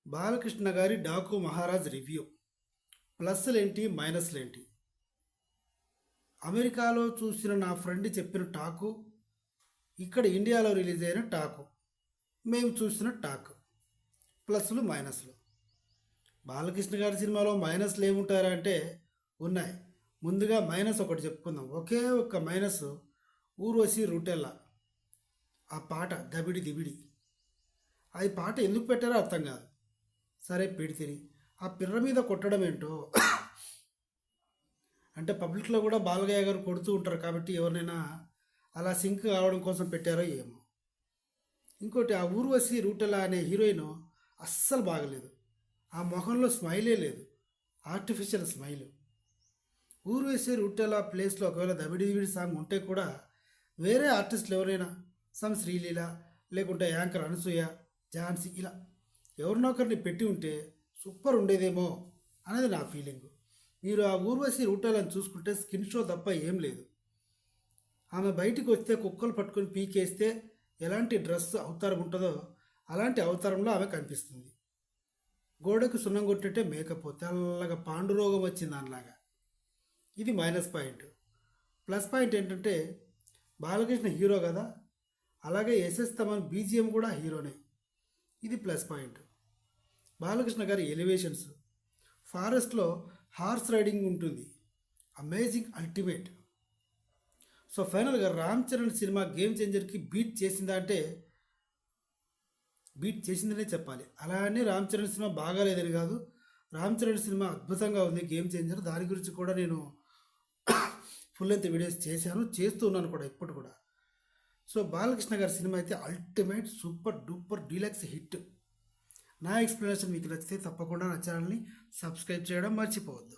బాలకృష్ణ గారి డాకు మహారాజ్ రివ్యూ. ప్లస్లేంటి మైనస్లేంటి? అమెరికాలో చూసిన నా ఫ్రెండ్ చెప్పిన టాకు, ఇక్కడ ఇండియాలో రిలీజ్ అయిన టాకు, మేము చూసిన టాక్, ప్లస్లు మైనస్లు. బాలకృష్ణ గారి సినిమాలో మైనస్లు ఏముంటారా అంటే ఉన్నాయి. ముందుగా మైనస్ ఒకటి చెప్పుకుందాం. ఒకే ఒక్క మైనస్, ఊర్వశి రూటెల్లా ఆ పాట దబిడి దిబిడి. ఆ పాట ఎందుకు పెట్టారో అర్థం కాదు. సరే పెడితిరి, ఆ పిర్ర మీద కొట్టడం ఏంటో. అంటే పబ్లిక్లో కూడా బాలయ్య గారు కొడుతూ ఉంటారు కాబట్టి ఎవరినైనా అలా సింక్ కావడం కోసం పెట్టారో ఏమో. ఇంకోటి, ఆ ఊర్వశి రూటెలా అనే హీరోయిన్ అస్సలు బాగలేదు. ఆ మొహంలో స్మైలే లేదు, ఆర్టిఫిషియల్ స్మైల్. ఊర్వశి రూటెలా ప్లేస్లో ఒకవేళ దబిడి సాంగ్ ఉంటే కూడా వేరే ఆర్టిస్టులు ఎవరైనా, సమ్ శ్రీలీల లేకుంటే యాంకర్ అనసూయ, ఝాన్సీ, ఇలా ఎవరినో ఒకరిని పెట్టి ఉంటే సూపర్ ఉండేదేమో అనేది నా ఫీలింగ్. మీరు ఆ ఊర్వశి రూటెలాని చూసుకుంటే స్కిన్ షో తప్ప ఏం లేదు. ఆమె బయటికి వస్తే కుక్కలు పట్టుకొని పీకేస్తే ఎలాంటి డ్రెస్ అవతారం ఉంటుందో అలాంటి అవతారంలో ఆమె కనిపిస్తుంది. గోడకు సున్నం కొట్టితే మేకప్ తెల్లగా పాండురోగం వచ్చింది దానిలాగా. ఇది మైనస్ పాయింట్. ప్లస్ పాయింట్ ఏంటంటే బాలకృష్ణ హీరో కదా, అలాగే ఎస్ఎస్ తమన్ బీజిఎం కూడా హీరోనే. ఇది ప్లస్ పాయింట్. బాలకృష్ణ గారి ఎలివేషన్స్, ఫారెస్ట్లో హార్స్ రైడింగ్ ఉంటుంది, అమేజింగ్, అల్టిమేట్. సో ఫైనల్గా రామ్ చరణ్ సినిమా గేమ్ చేంజర్కి బీట్ చేసిందా అంటే బీట్ చేసిందనే చెప్పాలి. అలా అని రామ్ చరణ్ సినిమా బాగాలేదని కాదు, రామ్ చరణ్ సినిమా అద్భుతంగా ఉంది గేమ్ చేంజర్. దాని గురించి కూడా నేను ఫుల్ లెంత్ వీడియోస్ చేస్తున్నాను కూడా ఇప్పుడు కూడా. సో బాలకృష్ణ గారి సినిమా అయితే ultimate, super duper deluxe hit. నా ఎక్స్ప్లెనేషన్ మీకు నచ్చితే తప్పకుండా నా ఛానల్ని సబ్స్క్రైబ్ చేయడం మర్చిపోవద్దు.